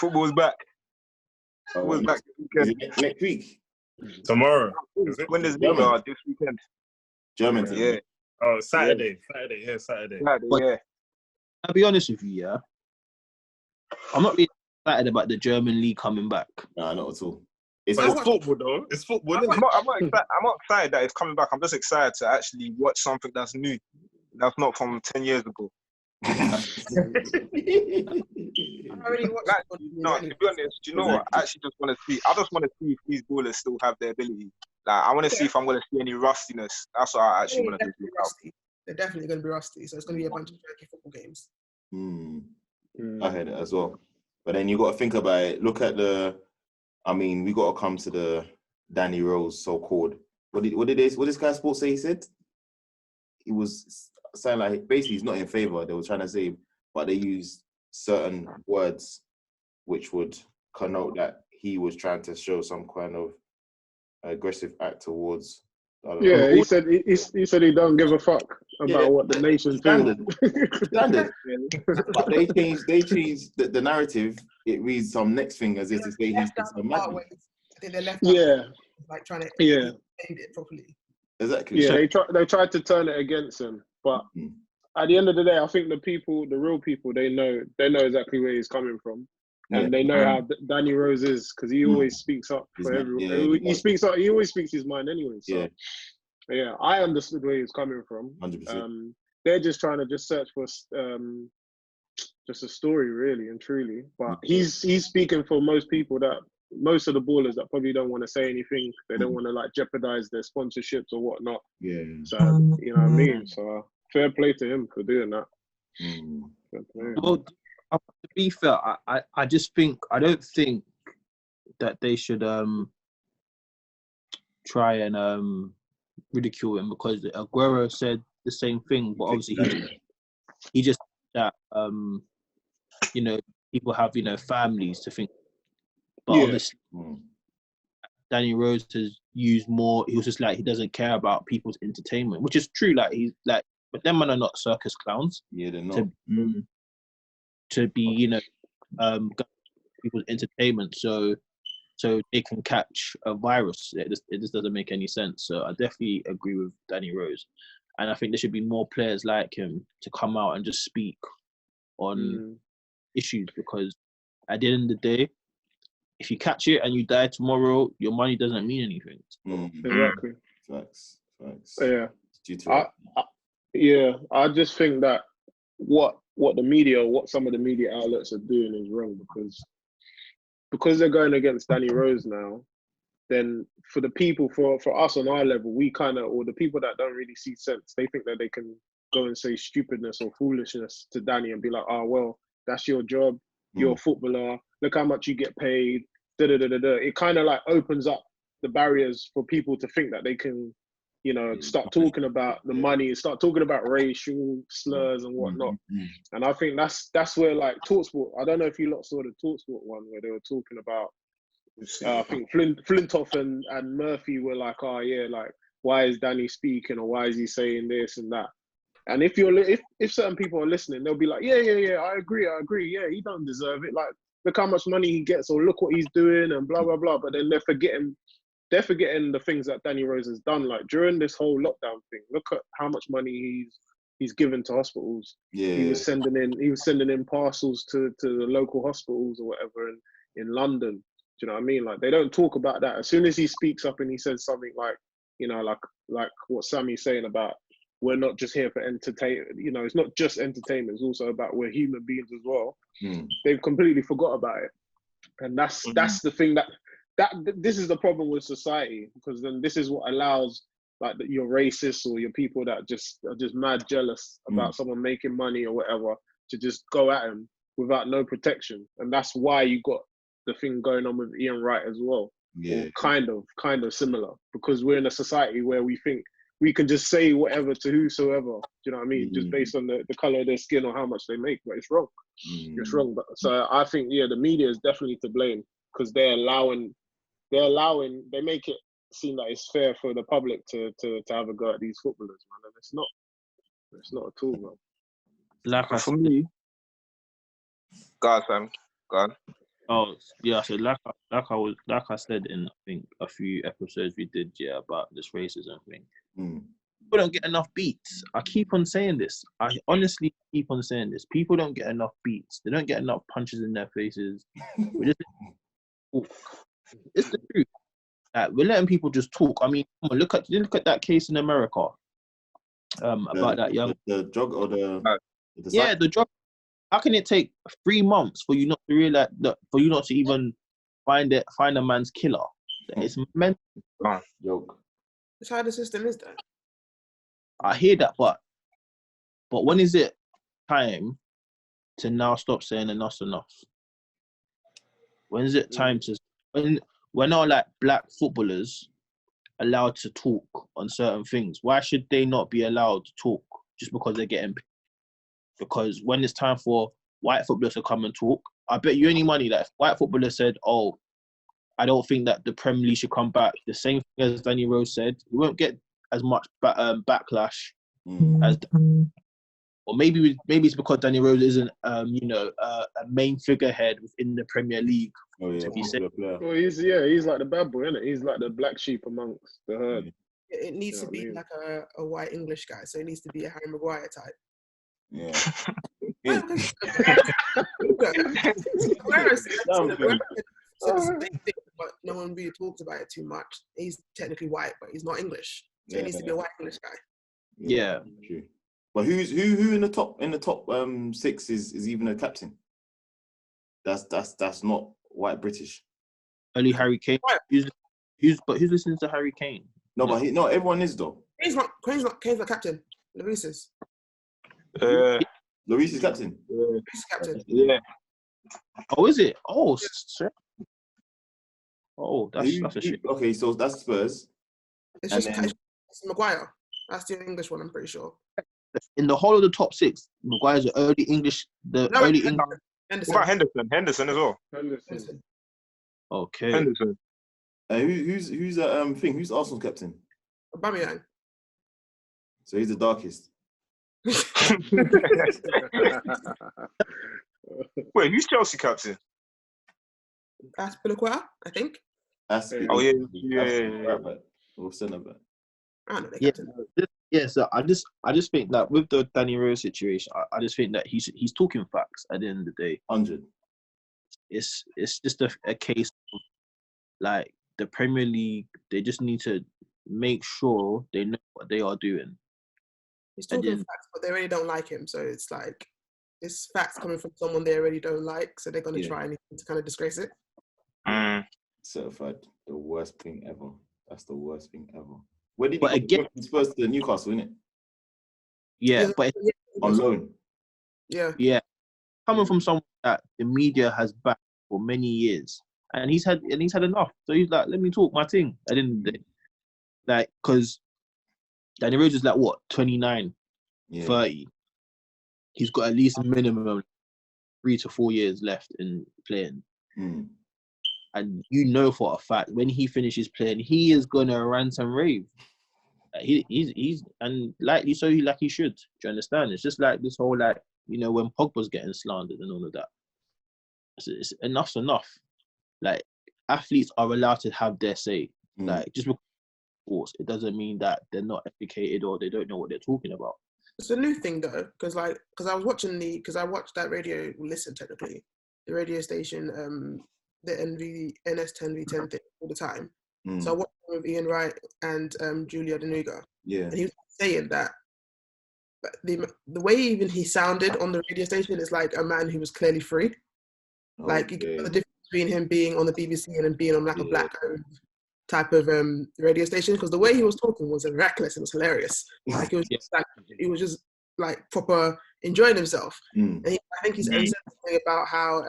Football's back. Football's back this weekend. Next week? Tomorrow. Is it? Bundesliga this weekend. German team. Yeah. Oh, Saturday. Saturday. Yeah. I'll be honest with you, yeah. I'm not really excited about the German league coming back. Nah, not at all. It's football, though. It's football, isn't it? I'm not excited that it's coming back. I'm just excited to actually watch something that's new. That's not from 10 years ago. I already watched No, to be honest, do you know what? I actually just want to see. I just want to see if these ballers still have their ability. Like, I want to see if I'm going to see any rustiness. That's what I actually want to do. They're definitely going to be rusty. So it's going to be a bunch of jerky football games. I heard it as well. But then you got to think about it. Look at we got to come to the Danny Rose so-called. What did Sky Sports say he said? He was saying like basically he's not in favour. They were trying to say, but they used certain words which would connote that he was trying to show some kind of aggressive act towards. He said he don't give a fuck about what the nation standard. But they changed the narrative. It reads some next thing as if to say he's some madman. I think they left like trying to end it properly. Exactly. Yeah, they tried to turn it against him, but at the end of the day, I think the real people, they know exactly where he's coming from, and they know how Danny Rose is because he always speaks up for everyone. He speaks up. He always speaks his mind anyway. So yeah, I understood where he's coming from. 100%. They're just trying to search for just a story, really and truly. But he's speaking for most people most of the ballers that probably don't want to say anything. They don't want to like jeopardize their sponsorships or whatnot. Yeah. So you know what I mean. So fair play to him for doing that. Fair play. Well, to be fair, I just think I don't think that they should try and ridicule him because Aguero said the same thing, but obviously he just that people have families to think. But obviously, Danny Rose has used more. He was just like he doesn't care about people's entertainment, which is true. Like he's like, but them men are not circus clowns. Yeah, they're not. To be people's entertainment, so they can catch a virus. It just doesn't make any sense. So I definitely agree with Danny Rose, and I think there should be more players like him to come out and just speak on issues because at the end of the day, if you catch it and you die tomorrow, your money doesn't mean anything. Exactly. Facts. Yeah. I just think that what some of the media outlets are doing is wrong because they're going against Danny Rose now. Then for the people, for us on our level, we kind of, or the people that don't really see sense, they think that they can go and say stupidness or foolishness to Danny and be like, oh, well, that's your job. You're a footballer. Look how much you get paid. It kind of like opens up the barriers for people to think that they can, start talking about the money, start talking about racial slurs and whatnot. And I think that's where like TalkSport. I don't know if you lot saw the TalkSport one where they were talking about. I think Flintoff and Murphy were like, oh yeah, like why is Danny speaking or why is he saying this and that? And if certain people are listening, they'll be like, yeah, I agree. Yeah, he don't deserve it. Like, look how much money he gets, or look what he's doing, and blah blah blah. But then they're forgetting the things that Danny Rose has done. Like during this whole lockdown thing, look at how much money he's given to hospitals. Yeah, he was sending in parcels to the local hospitals or whatever in London. Do you know what I mean? Like they don't talk about that. As soon as he speaks up and he says something like, like what Sammy's saying about. We're not just here for entertainment. It's not just entertainment. It's also about we're human beings as well. They've completely forgot about it, and that's the thing that this is the problem with society because then this is what allows like your racists or your people that are just mad jealous about someone making money or whatever to just go at him without no protection, and that's why you got the thing going on with Ian Wright as well. Or kind of similar because we're in a society where we think. We can just say whatever to whosoever, do you know what I mean? Just based on the colour of their skin or how much they make, but it's wrong. It's wrong. But so I think, the media is definitely to blame because they make it seem like it's fair for the public to have a go at these footballers, man. And it's not at all, man. For me, God, Sam, God. Oh yeah, so like I said in I think a few episodes we did about this racism thing. People don't get enough beats. I keep on saying this. I honestly keep on saying this. People don't get enough beats. They don't get enough punches in their faces. It's the truth. Like, we're letting people just talk. I mean, come on, look at that case in America. About that young the drug or the the drug. How can it take 3 months for you not to realize that, for you not to even find a man's killer? It's meant. Joke. That's how the system is, though. I hear that, but when is it time to now stop saying enough's enough? When is it time to when are like black footballers allowed to talk on certain things? Why should they not be allowed to talk just because they're getting paid? Because when it's time for white footballers to come and talk, I bet you any money that if white footballers said, "Oh, I don't think that the Premier League should come back," the same thing as Danny Rose said, you won't get as much backlash as. Or maybe it's because Danny Rose isn't, a main figurehead within the Premier League. Oh yeah, well, he's like the bad boy, isn't it? He's like the black sheep amongst the herd. It needs to be like a white English guy, so it needs to be a Harry Maguire type. Yeah. But no one really talks about it too much. He's technically white, but he's not English, so it needs to be a white English guy. Yeah. True. But who in the top 6 is even a captain? That's not white British. Only Harry Kane. Who's listening to Harry Kane? No, but everyone is though. Kane's not captain. Lloris is. Lloris is captain. Lloris is captain. Yeah. Oh, is it? Oh, shit. Oh, that's a shit. Okay, so that's Spurs. It's just Maguire. That's the English one, I'm pretty sure. In the whole of the top 6, Maguire's the early English. Henderson. What about Henderson? Henderson as well. Henderson. Okay. Henderson. Who's Arsenal's captain? Aubameyang. So he's the darkest. Wait, who's Chelsea captain? That's Piliqueta, I think. Oh yeah. Or centre back. I don't know. Captain. Yeah, so I just think that with the Danny Rose situation, I just think that he's talking facts at the end of the day. 100. It's just a case of like the Premier League, they just need to make sure they know what they are doing. He's talking facts, but they really don't like him, so it's like it's facts coming from someone they already don't like, so they're gonna try anything to kind of disgrace it. Certified the worst thing ever. That's the worst thing ever. Where did he go? Spurs to Newcastle, innit? Yeah, but on loan. Yeah. Coming from someone that the media has backed for many years, and he's had enough. So he's like, let me talk my thing. I didn't like because Danny Rose is like what 29, 30. He's got at least a minimum 3 to 4 years left in playing. And you know for a fact when he finishes playing, he is gonna rant and rave. He's and likely so he should. Do you understand? It's just like this whole when Pogba's getting slandered and all of that. It's enough's enough. Like athletes are allowed to have their say. Like just because sports, it doesn't mean that they're not educated or they don't know what they're talking about. It's a new thing though, because I watched that technically, the radio station, the NS10v10 thing all the time. So I watched it with Ian Wright and Julia Denuga. Yeah. And he was saying that the way even he sounded on the radio station is like a man who was clearly free. Okay. Like you get the difference between him being on the BBC and him being on like a black type of radio station, because the way he was talking was reckless and it was hilarious. Like it was he was just like proper enjoying himself. And I think he's said something about how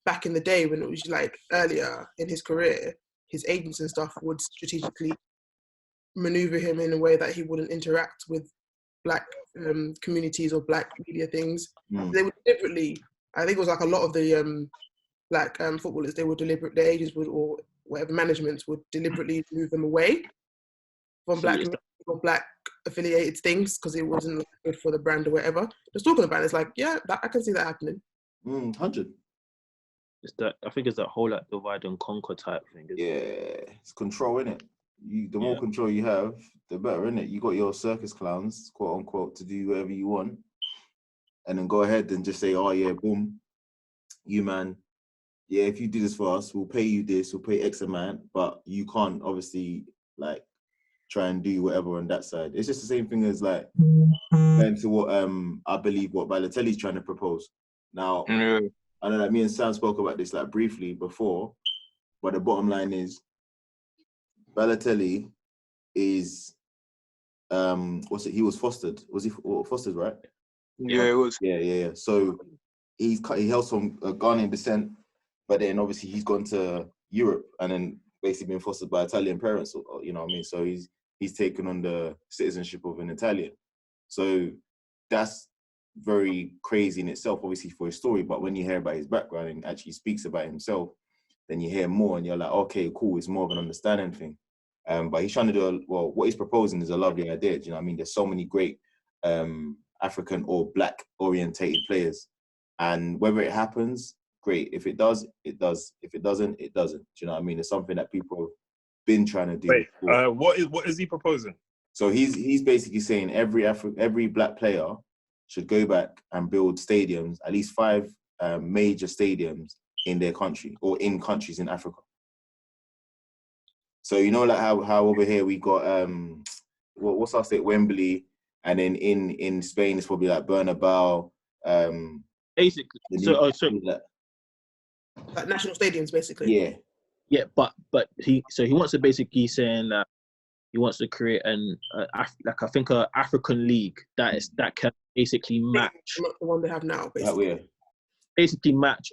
back in the day when it was like earlier in his career, his agents and stuff would strategically maneuver him in a way that he wouldn't interact with black communities or black media things. They would deliberately, I think it was like a lot of the black footballers, their agents would, or whatever managements would deliberately move them away from black or black affiliated things because it wasn't good for the brand or whatever. Just talking about it, it's like, I can see that happening. 100. It's that I think it's that whole like divide and conquer type thing. It's control, innit? The more control you have, the better, innit? You got your circus clowns, quote unquote, to do whatever you want, and then go ahead and just say, oh yeah, boom, you man, yeah, if you do this for us, we'll pay you this, we'll pay X amount, but you can't obviously like try and do whatever on that side. It's just the same thing as like going to what I believe what Balotelli's trying to propose. Now, I know that me and Sam spoke about this like briefly before, but the bottom line is Balotelli is he was fostered. Was he fostered, right? Yeah, it was. Yeah. So he hails from Ghanaian descent, but then obviously he's gone to Europe and then basically been fostered by Italian parents, or, you know what I mean? So he's taken on the citizenship of an Italian. So that's very crazy in itself, obviously, for his story. But when you hear about his background and actually speaks about himself, then you hear more and you're like, okay, cool, it's more of an understanding thing. But he's trying to do, what he's proposing is a lovely idea. Do you know what I mean? There's so many great African or Black orientated players. And whether it happens, great. If it does, it does. If it doesn't, it doesn't. Do you know what I mean? It's something that people have been trying to do. Wait, what is he proposing? So he's basically saying every Black player should go back and build stadiums, at least 5 major stadiums in their country or in countries in Africa. So you know, like how over here we got what's our state, Wembley, and then in Spain it's probably like Bernabeu. Basically, like national stadiums, basically. Yeah, but he wants to basically saying that he wants to create an African league that can basically match. Not the one they have now, basically. Basically match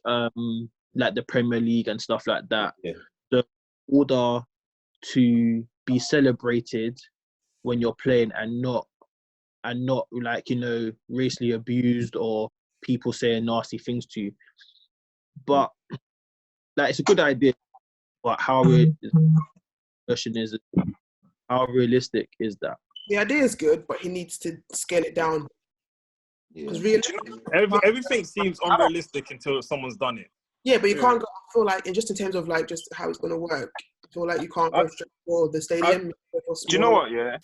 like the Premier League and stuff like that. Yeah. So in order to be celebrated when you're playing and not like, you know, racially abused or people saying nasty things to you. But like, it's a good idea, but how realistic is that? The idea is good, but he needs to scale it down. Because everything seems unrealistic until someone's done it. Yeah, but you can't go. I feel like, in terms of like just how it's going to work, I feel like you can't go straight for the stadium. Do you know what? Yeah,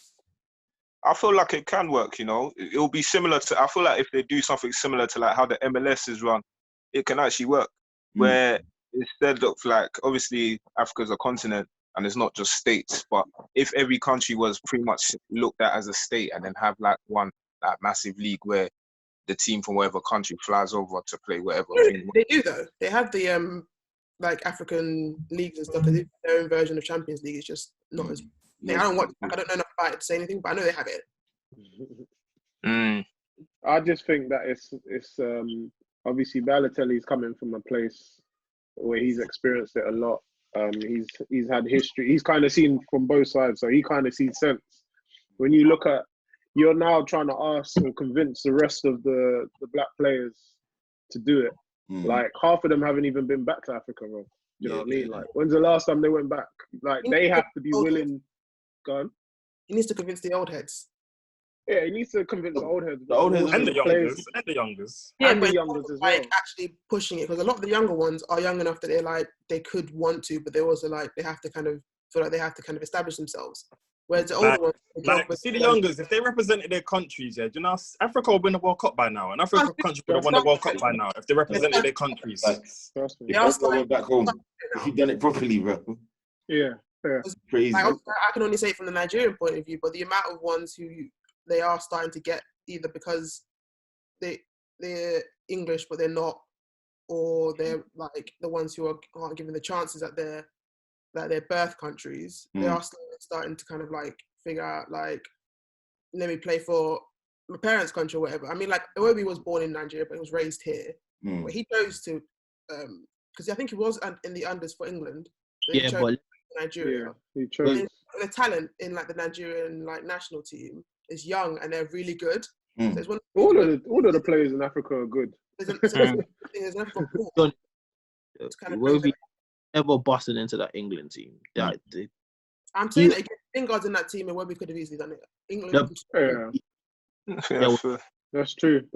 I feel like it can work. You know, it'll be similar to. I feel like if they do something similar to like how the MLS is run, it can actually work. Where instead of like, obviously Africa's a continent and it's not just states, but if every country was pretty much looked at as a state and then have like one like massive league where the team from whatever country flies over to play whatever. They do though. They have the like African leagues and stuff. They do their own version of Champions League. It's just not as. I don't know enough about it to say anything, but I know they have it. I just think that it's obviously Balotelli's coming from a place where he's experienced it a lot. He's had history. He's kind of seen from both sides, so he kind of sees sense. When you look at, you're now trying to ask or convince the rest of the Black players to do it. Like half of them haven't even been back to Africa, bro. You know what I mean? Like, when's the last time they went back? Like, they have to be willing. Go on. He needs to convince the old heads. Yeah, he needs to convince the old heads. The old heads and the youngers. And the youngers. Yeah, and but the youngers as like well. actually pushing it, because a lot of the younger ones are young enough that they're like, they could want to, but they also like, they have to kind of feel like they have to kind of establish themselves. Whereas the older ones, see the youngers, if they represented their countries, you know, Africa would win the World Cup by now. An African country would have won the World Cup by now if they represented their countries. If I went back home, if you done it properly, bro. Yeah. Crazy. Like, I can only say it from the Nigerian point of view, but the amount of ones who they are starting to get either because they're English but they're not, or they're like the ones who aren't given the chances at their birth countries. They are starting to kind of like figure out, like, let me play for my parents' country or whatever. I mean, like, Iwobi was born in Nigeria but he was raised here. But he chose to, because I think he was in the unders for England. So he chose Nigeria. Yeah, he chose. The talent in like the Nigerian like national team is young and they're really good. So it's all of the players in Africa are good. There's nothing cool. Iwobi ever busted into that England team. I'm saying that Lingard's in that team and Iwobi could have easily done it. England. That's true.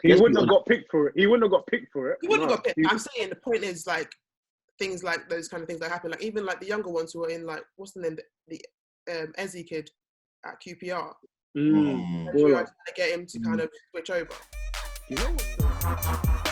He wouldn't have got picked for it. He wouldn't have got picked for it. He wouldn't have got picked. I'm saying the point is like things like those kind of things that happen. Like even like the younger ones who are in like what's the name? The Ezzy kid at QPR. Trying to get him to kind of switch over. You know what?